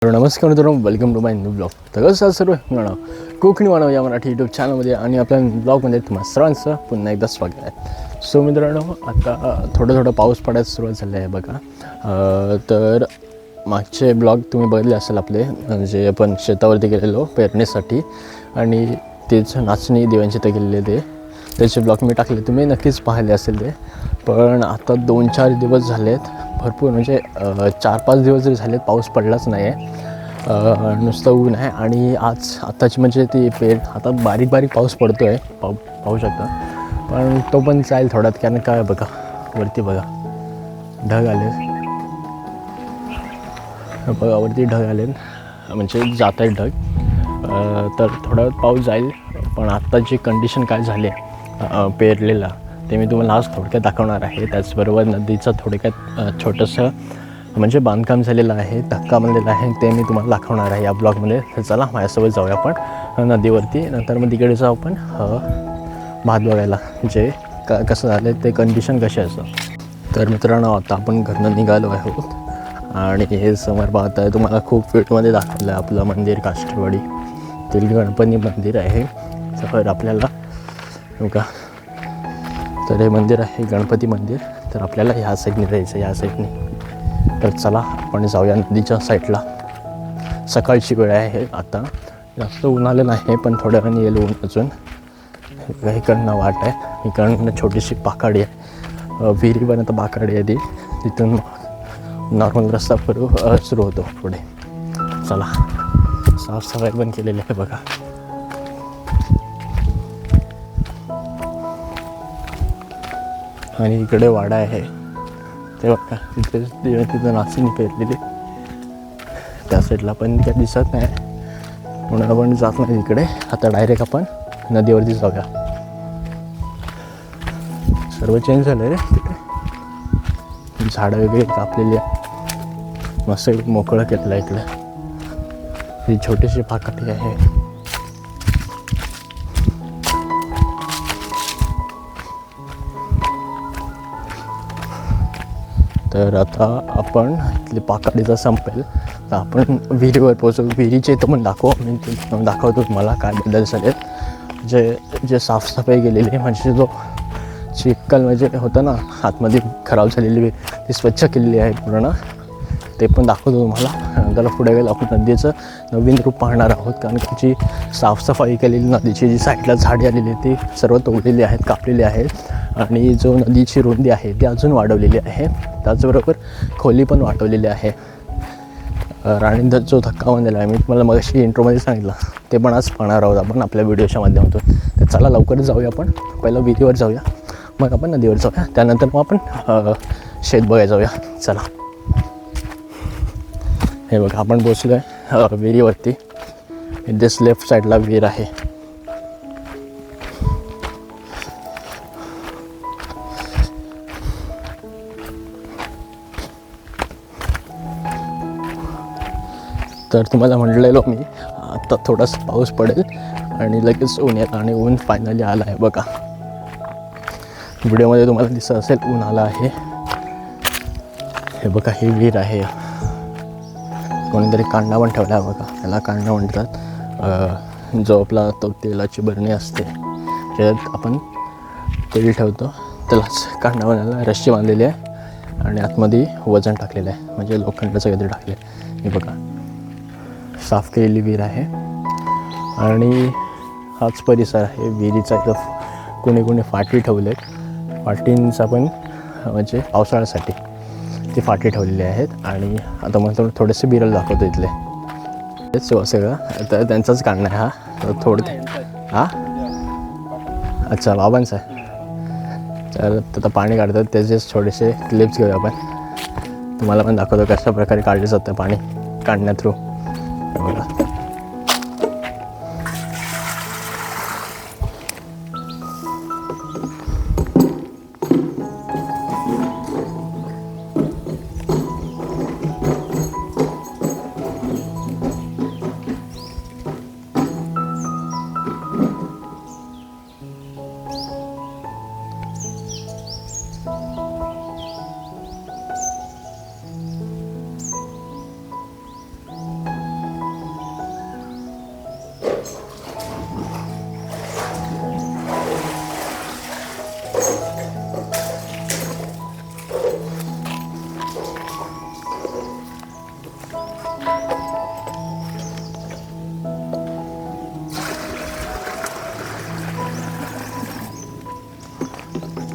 तर नमस्कार मित्रांनो, welcome to my new blog. तर कसं सर्व म्हणा कोकणी मानव या मराठी यूट्यूब चॅनलमध्ये आणि आपल्या ब्लॉगमध्ये तुम्हाला सर्वांचं पुन्हा एकदा स्वागत आहे. सो मित्रांनो, आता थोडं पाऊस पडायला सुरुवात झाली आहे बघा. तर मागचे ब्लॉग तुम्ही बघितले असेल आपले, म्हणजे आपण शेतावरती गेलेलो पेरणीसाठी आणि तेच नाचणी दिव्यांची ते गेलेले त्याचे ब्लॉग मी टाकले, तुम्ही नक्कीच पाहिले असेल ते. पण आता 2-4 दिवस झाले आहेत, भरपूर म्हणजे 4-5 दिवस जरी झाले पाऊस पडलाच नाही आहे, नुसतं ऊन आहे. आणि आत्ताची म्हणजे ती आता बारीक पाऊस पडतो आहे, पाहू शकता. पण तो पण जाईल थोड्यात, कारण काय बघा वरती बघा ढग आले, बघा वरती ढग आले, म्हणजे जात आहेत ढग. तर थोडा वेळ पाऊस जाईल. पण आत्ताची कंडिशन काय झाली आहे पेरलेला, ते मी तुम्हाला आज थोडक्यात दाखवणार आहे. त्याचबरोबर नदीचं थोडक्यात छोटंसं म्हणजे बांधकाम झालेलं आहे, धक्का बनलेला आहे, ते मी तुम्हाला दाखवणार आहे या ब्लॉगमध्ये. तर चला माझ्यासोबत जाऊया आपण नदीवरती. नंतर मग तिकडे जाऊ आपण भात बघायला, जे कसं झालं आहे ते कंडिशन कशी असं. तर मित्रांनो, आता आपण घरनं निघालो आहोत आणि हे समोर पाहत आहे, तुम्हाला खूप व्हिडिओमध्ये दाखवलं आहे आपलं मंदिर काष्टीवाडी. ते गणपती मंदिर आहे. तर आपल्याला का तर हे मंदिर आहे गणपती मंदिर. तर आपल्याला ह्या साईडने जायचं, ह्या साईडने. तर चला आपण जाऊया नदीच्या साईडला. सकाळची वेळ आहे, आता जास्त ऊन आलं नाही, पण थोड्या वेळाने येईल ऊन अजून. इकडनं वाट आहे, इकडनं छोटीशी पाकाडी आहे, विहिरीपर्यंत पाकाडी आहे ती. तिथून नॉर्मल रस्ता सुरू होतो पुढे. चला, साफसफाई पण केलेली आहे बघा. आणि इकडे वाडा आहे, ते बघा तिथं नाचणी पेरलेली. त्या साईडला पण काय दिसत नाही म्हणून आपण जात नाही तिकडे. आता डायरेक्ट आपण नदीवरती जाऊया. सर्व चेंज झालं रे तिकडे, झाडं वगैरे कापलेली आहे, मस्त मोकळं केलेलं आहे इकडे. ही छोटीशी पाकाठी आहे. तर आता आपण इथली पाकाडीचा संपेल तर आपण विहिरीवर पोहोचू. विहिरीचे इथं पण मी दाखवतो तुम्हाला काय बदल झाले. जे साफसफाई केलेली आहे, म्हणजे जो चिखल म्हणजे होतं ना आतमध्ये खराब झालेली विहीर, ती स्वच्छ केलेली आहे पूर्ण. ते पण दाखवतो तुम्हाला. त्याला पुढे गेलं आपण नदीचं नवीन रूप पाहणार आहोत, कारण त्याची साफसफाई केलेली नदीची जी साईडला झाडे आलेली ती सर्व तोडलेली आहेत, कापलेली आहेत. आणि जो नदीची रुंदी आहे ती अजून वाढवलेली आहे. त्याचबरोबर खोली पण वाढवलेली आहे. राणींचा जो धक्का बनलेला आहे, मी तुम्हाला मगाशी इंट्रोमध्ये सांगितलं, ते पण आज पाहणार आहोत आपण आपल्या व्हिडिओच्या माध्यमातून. तर चला लवकरच जाऊया आपण. पहिलं विहिरीवर जाऊया, मग आपण नदीवर जाऊया, त्यानंतर मग आपण शेत बघायला जाऊया. चला, हे बघा आपण पोचलो आहे विहिरीवरती. इथेच लेफ्ट साईडला विहीर आहे. तर तुम्हाला म्हटलेलो मी आता थोडासा पाऊस पडेल आणि लगेच ऊन येईल, आणि ऊन फायनली आलं आहे बघा. व्हिडिओमध्ये तुम्हाला दिसत असेल ऊन आलं आहे. हे बघा ही विहीर आहे. कोणीतरी कांडा पण ठेवला आहे बघा, त्याला कांडा म्हणतात. जो आपला तो तेलाची बरणी असते, ज्यात आपण तेल ठेवतो, त्यालाच कांडा बनायला रस्सी बांधलेली आहे आणि आतमध्ये वजन टाकलेलं आहे, म्हणजे लोखंडाचं काहीतरी टाकले. हे बघा साफ केलेली विहीर आहे. आणि हाच परिसर आहे विहिरीचा. इथं कोणी फाटी ठेवलेत. फाटींचा पण म्हणजे पावसाळ्यासाठी ती फाटी ठेवलेली आहेत. आणि आता मला थोडेसे बिरल दाखवतो इथले. तेच सगळं आता त्यांचाच काढणं आहे हा. हा अच्छा, बाबांचा आहे. तर आता पाणी काढतात, त्याचेच थोडेसे क्लिप्स घेऊया आपण. तुम्हाला पण दाखवतो कशा प्रकारे काढले जातं पाणी काढण्या थ्रू. बघा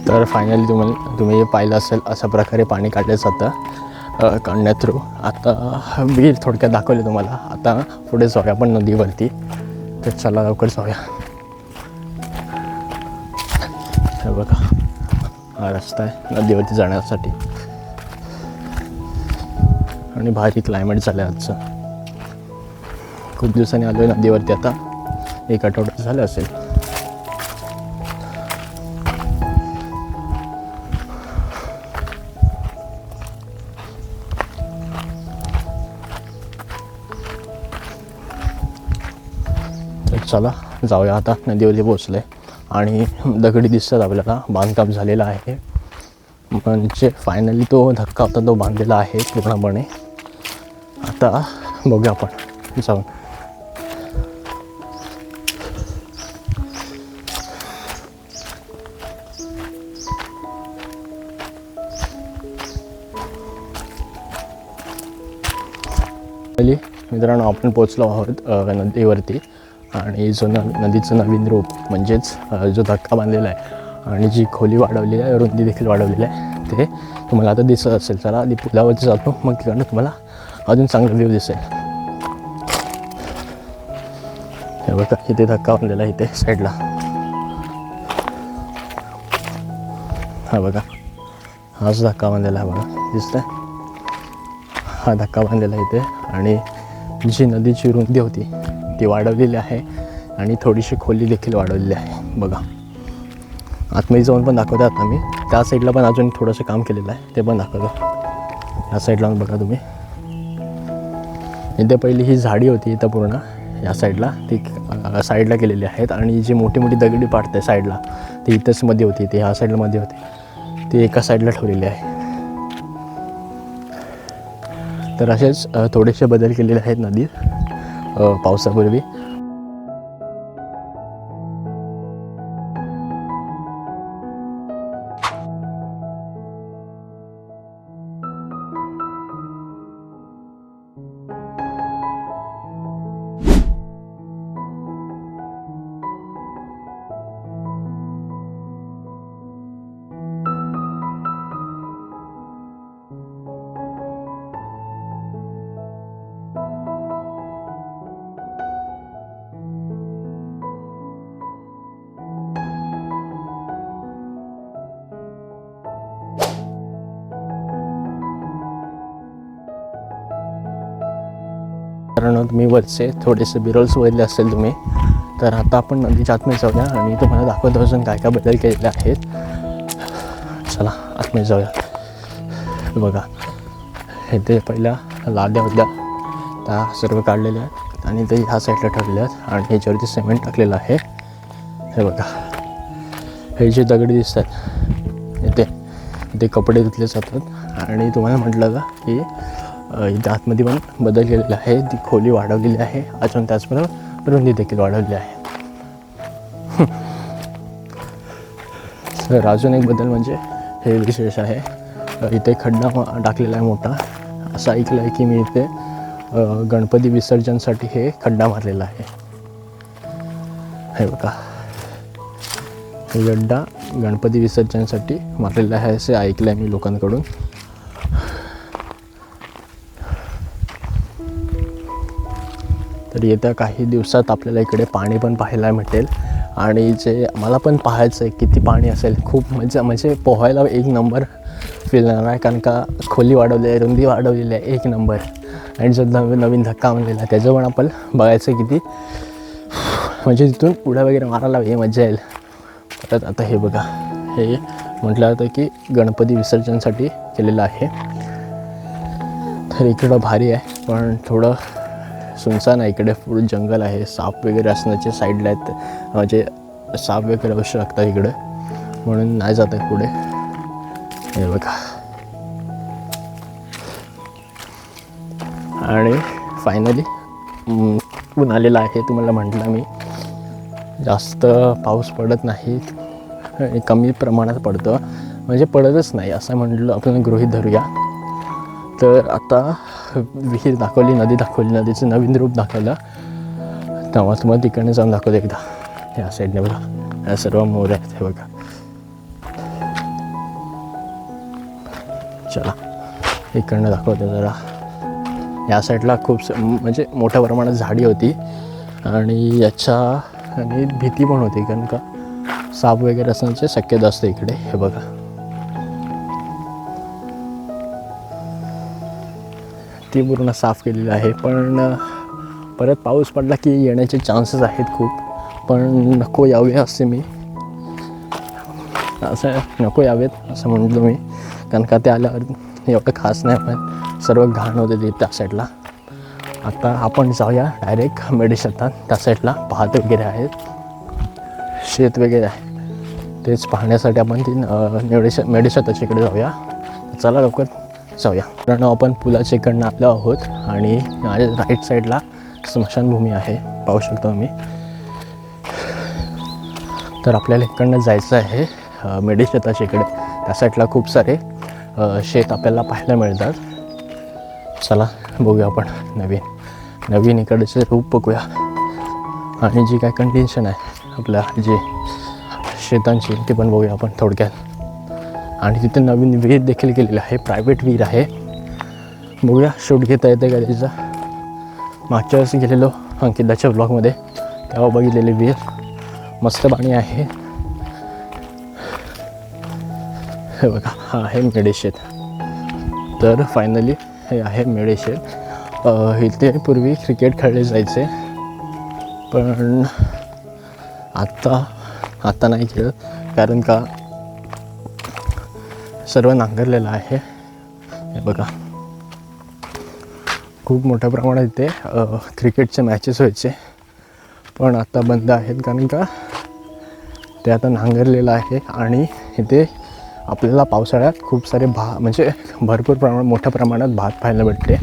तर फायनली तुम्ही पाहिलं असेल अशा प्रकारे पाणी काढलं जातं काढण्या थ्रू. आता विहीर थोडक्यात दाखवले तुम्हाला. आता पुढे जाऊया आपण नदीवरती. तर चला लवकर जाऊया. हे बघा हा रस्ता आहे नदीवरती जाण्यासाठी आणि भारी क्लायमेट झालं आहे आजचं. खूप दिवसांनी आलो आहे नदीवरती. आता 1 आठवडा झालं असेल. चला जाऊया. आता नदीवरती पोचले आणि दगडी दिसतात आपल्याला. बांधकाम झालेलं आहे म्हणजे फायनली तो धक्का होता तो बांधलेला आहे पूर्णपणे. आता बघूया आपण जाऊन. मित्रांनो आपण पोचलो आहोत नदीवरती आणि जो नदीचं नवीन रूप म्हणजेच जो धक्का बांधलेला आहे आणि जी खोली वाढवलेली आहे, रुंदी देखील वाढवलेली आहे, ते तुम्हाला आता दिसत असेल. चला आधी पुलावरती जातो, मग तिकडनं तुम्हाला अजून चांगला व्ह्यू दिसेल. हे बघा इथे धक्का बांधलेला आहे इथे साईडला. हा बघा हाच धक्का बांधलेला आहे बघा दिसतंय. हा धक्का बांधलेला आहे इथे आणि जी नदीची रुंदी होती ती वाढवलेली आहे आणि थोडीशी खोली देखील वाढवलेली आहे बघा. आतमध्ये जाऊन पण दाखवतो आता मी. त्या साईडला पण अजून थोडंसं काम केलेलं आहे ते पण दाखवतो. या साईडला बघा तुम्ही. इथे पहिली ही झाडी होती इथं पूर्ण या साईडला, ती साईडला केलेली आहेत आणि जी मोठी मोठी दगडी पाडते साईडला ती इथंच मध्ये होती, ती ह्या साईडला मध्ये होती, ती एका साईडला ठेवलेली आहे. तर असेच थोडेसे बदल केलेले आहेत नदीत पावसापूर्वी. कारण तुम्ही वरचे थोडेसे बिरोल्स बघितले असेल तुम्ही. तर आता आपण नदीच्या आतमध्ये जाऊया आणि तुम्हाला दाखवतो अजून काय काय बदल केलेले आहेत. चला आतमध्ये जाऊया. बघा इथे पहिल्या लाद्या होत्या त्या सर्व काढलेल्या आहेत आणि ते ह्या साईडला ठेवलेल्या आहेत आणि ह्याच्यावरती सिमेंट टाकलेलं आहे. हे बघा हे जे दगडी दिसतात इथे कपडे धुतले जातात आणि तुम्हाला म्हटलं का की इथे आतमध्ये पण बदल केलेला आहे. ती खोली वाढवलेली आहे अजून त्याचबरोबर रुंदी देखील वाढवली आहे. तर अजून एक बदल म्हणजे हे विशेष आहे, इथे खड्डा टाकलेला आहे मोठा. असं ऐकलं आहे की मी इथे गणपती विसर्जनसाठी हे खड्डा मारलेला आहे. हे बघा हे खड्डा गणपती विसर्जनसाठी मारलेला आहे असे ऐकलं आहे मी लोकांकडून. तर येत्या काही दिवसात आपल्याला इकडे पाणी पण पाहायला भेटेल आणि जे मला पण पाहायचं आहे किती पाणी असेल. खूप म्हणजे पोहायला एक नंबर फील येणार आहे कारण का खोली वाढवली आहे, रुंदी वाढवलेली आहे एक नंबर. आणि जो नवीन धक्का आणलेला आहे त्याचं पण आपण बघायचं किती म्हणजे तिथून उड्या वगैरे मारायला हे मजा येईल. परत आता हे बघा हे म्हटलं जातं की गणपती विसर्जनसाठी केलेलं आहे. तर इकडं भारी आहे पण थोडं सुनसान आहे. इकडे पुढे जंगल आहे, साप वगैरे असण्याचे साईडला आहेत, म्हणजे साप वगैरे असू शकतात इकडे म्हणून नाही जात आहे पुढे. हे बघा आणि फायनली ऊन आलेला आहे. तुम्हाला म्हटलं मी जास्त पाऊस पडत नाही, कमी प्रमाणात पडतं म्हणजे पडतच नाही असं म्हटलं आपण गृहीत धरूया. तर आता विहीर दाखवली, नदी दाखवली, नदीचं नवीन रूप दाखवलं, तेव्हा तुम्हाला तिकडनं जाऊन दाखवतो एकदा. या साईडने बघा, या सर्व मोर आहेत हे बघा. चला इकडनं दाखवतो जरा. या साईडला खूप म्हणजे मोठ्या प्रमाणात झाडी होती आणि आणि भीती पण होती, कारण का साप वगैरे असण्याची शक्यता असते इकडे. हे बघा, ती पूर्ण साफ केलेली आहे. पण परत पाऊस पडला की येण्याचे चान्सेस आहेत खूप, पण नको यावे असे मी असं नको यावेत असं म्हणतो मी, कारण का ते आल्यावर एवढं खास नाही, पण सर्व घाण होते ते त्या साईडला. आता आपण जाऊया डायरेक्ट मेडेशेतात. त्या साईडला भात वगैरे आहेत, शेत वगैरे आहे, तेच पाहण्यासाठी आपण ती मेडेशेताच्या इकडे जाऊया. चला लवकर जाऊया. कारण आपण पुलाच्या इकडनं आलो आहोत आणि माझ्या राईट साईडला स्मशानभूमी आहे, पाहू शकतो आम्ही. तर आपल्याला इकडनं जायचं आहे मेडेशेताच्या इकडे. त्या साईडला खूप सारे शेत आपल्याला पाहायला मिळतात. चला बघूया आपण नवीन इकडचे रूप बघूया आणि जी काय कंडिशन आहे आपल्या जे शेतांची ती पण बघूया आपण थोडक्यात. आणि तिथे नवीन विहीर देखील केलेली आहे, प्रायव्हेट विहीर आहे. बघूया शूट घेता येते का त्याचा. मागच्या वेळेस गेलेलो अंकिताच्या ब्लॉगमध्ये, तेव्हा बघितलेली विहीर, मस्त पाणी आहे. हे बघा, हा आहे मेडेशेत. तर फायनली हे आहे मेडेशेत. इथे पूर्वी क्रिकेट खेळले जायचे, पण आत्ता नाही खेळत, कारण का सर्व नांगरलेलं आहे. हे बघा, खूप मोठ्या प्रमाणात इथे क्रिकेटचे मॅचेस व्हायचे, पण आता बंद आहेत, कारण का ते आता नांगरलेलं आहे. आणि इथे आपल्याला पावसाळ्यात खूप सारे म्हणजे भरपूर मोठ्या प्रमाणात भात पाहायला भेटते.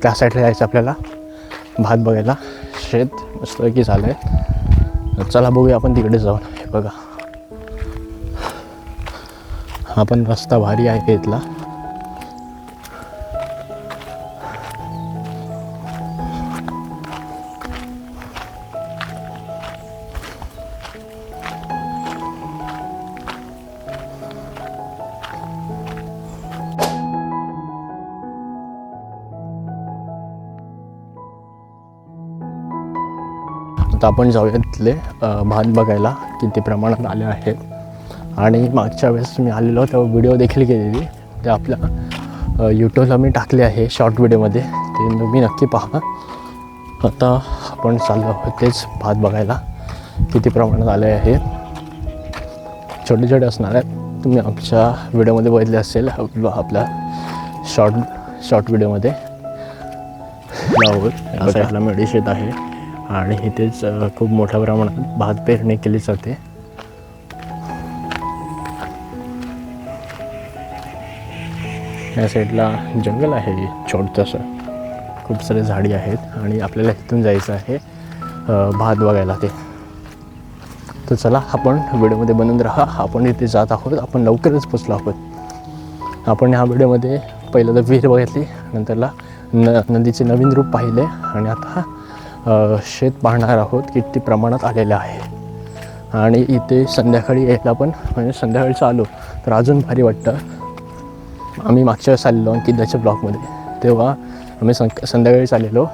त्या साईडला जायचं आपल्याला भात बघायला. शेत मस्तपैकी झालं आहे. चला बघूया आपण तिकडे जाऊन. हे बघा, हा पण रस्ता भारी आहे इथला. आता आपण जाऊया तिथले भात बघायला किती प्रमाणात आले आहेत. आणि मागच्या वेळेस मी आलेलो तेव्हा व्हिडिओ देखील केलेली, ते आपल्या यूट्यूबला मी टाकले आहे शॉर्ट व्हिडिओमध्ये, ते तुम्ही नक्की पहा. आता आपण चाललो आहोत तेच भात बघायला किती प्रमाणात आले आहे. छोटे छोटे असणार आहेत, तुम्ही आमच्या व्हिडिओमध्ये बघितले असेल आपल्या शॉर्ट व्हिडिओमध्ये. या साईडला मेडेशेत आहे आणि इथेच खूप मोठ्या प्रमाणात भात पेरणी केली जाते. या साईडला जंगल आहे छोटंसं, खूप सारे झाडी आहेत आणि आपल्याला इथून जायचं आहे भात बघायला ते. तर चला आपण व्हिडिओमध्ये बनवून राहा. आपण इथे जात आहोत, आपण लवकरच पोचलो आहोत. आपण ह्या व्हिडिओमध्ये पहिलं तर विहीर बघितली, नंतरला नदीचे नवीन रूप पाहिले आणि आता शेत पाहणार आहोत किती प्रमाणात आलेलं आहे. आणि इथे संध्याकाळी यायला पण, म्हणजे संध्याकाळचं आलो तर अजून भारी वाटतं. आम्ही मागच्या वेळेस आलेलो अंकिताच्या ब्लॉगमध्ये, तेव्हा आम्ही संध्याकाळीच आलेलो.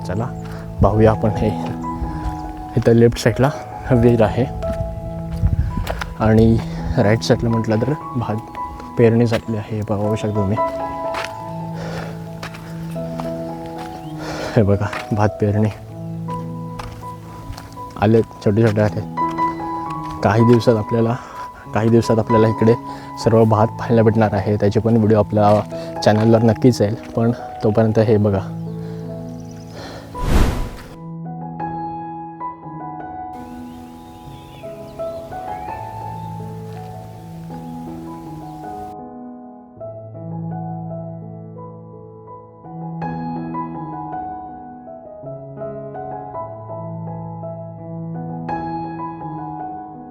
चला पाहूया आपण. हे इथं लेफ्ट साईडला विहीर आहे आणि राईट साईडला म्हटलं तर भात पेरणी झालेली आहे. पाहू शकतो तुम्ही. हे बघा, भात पेरणी आले, छोटे छोटे आले. काही दिवसात आपल्याला इकडे सर्व भात पाहायला भेटणार आहे. त्याचे पण व्हिडिओ आपल्या चॅनलवर नक्कीच येईल, पण तोपर्यंत हे बघा.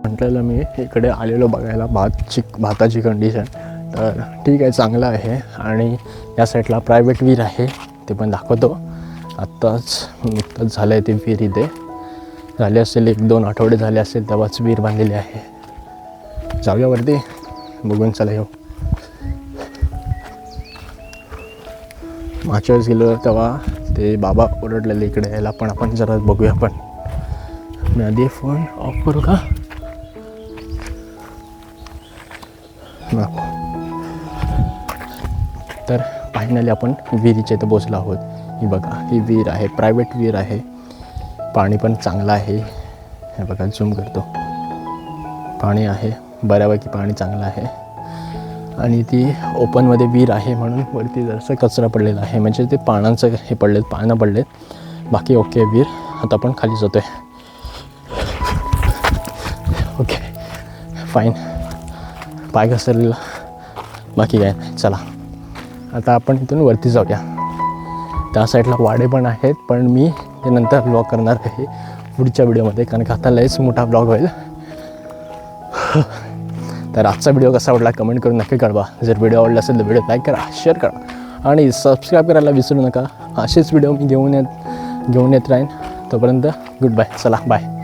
म्हटलेलं मी इकडे आलेलो बघायला भाताची कंडिशन तर ठीक आहे, चांगलं आहे. आणि या साईडला प्रायव्हेट विहीर आहे, ते पण दाखवतो. नुकतंच झालं आहे ते विहीर. इथे झाले असेल 1-2 आठवडे झाले असेल तेव्हाच विहीर बांधलेली आहे. जाऊया वरती, बघून चला येऊ. मागच्या वेळेस गेलो तेव्हा ते बाबा ओरडलेले इकडे यायला, पण आपण जरा बघूया. पण मी आधी फोन ऑफ करू का? तर फायनली आपण विहिरीच्या इथं पोचलो आहोत. ही बघा, ही विहीर आहे, प्रायव्हेट विहीर आहे. पाणी पण चांगलं आहे. हे बघा, झूम करतो. पाणी आहे, बऱ्यापैकी पाणी चांगलं आहे. आणि ती ओपनमध्ये विहीर आहे म्हणून वरती जरासं कचरा पडलेला आहे, म्हणजे ते पाण्याचं हे पडलेत, पानं पडलेत. बाकी ओके विहीर. आता आपण खाली जातो आहे. Okay fine. पाय घसरलेला, बाकी काय नाही. चला आता आपण इथून वरती जाऊया. त्या साईडला वाडे पण आहेत, पण मी ते नंतर ब्लॉग करणार आहे पुढच्या व्हिडिओमध्ये, कारण का आता लयच मोठा ब्लॉग होईल. तर आजचा व्हिडिओ कसा आवडला कमेंट करून नक्की कळवा. जर व्हिडिओ आवडला असेल तर व्हिडिओ लाईक करा, शेअर करा आणि सबस्क्राईब करायला विसरू नका. असेच व्हिडिओ मी घेऊन येत राहीन. तोपर्यंत गुड बाय. चला बाय.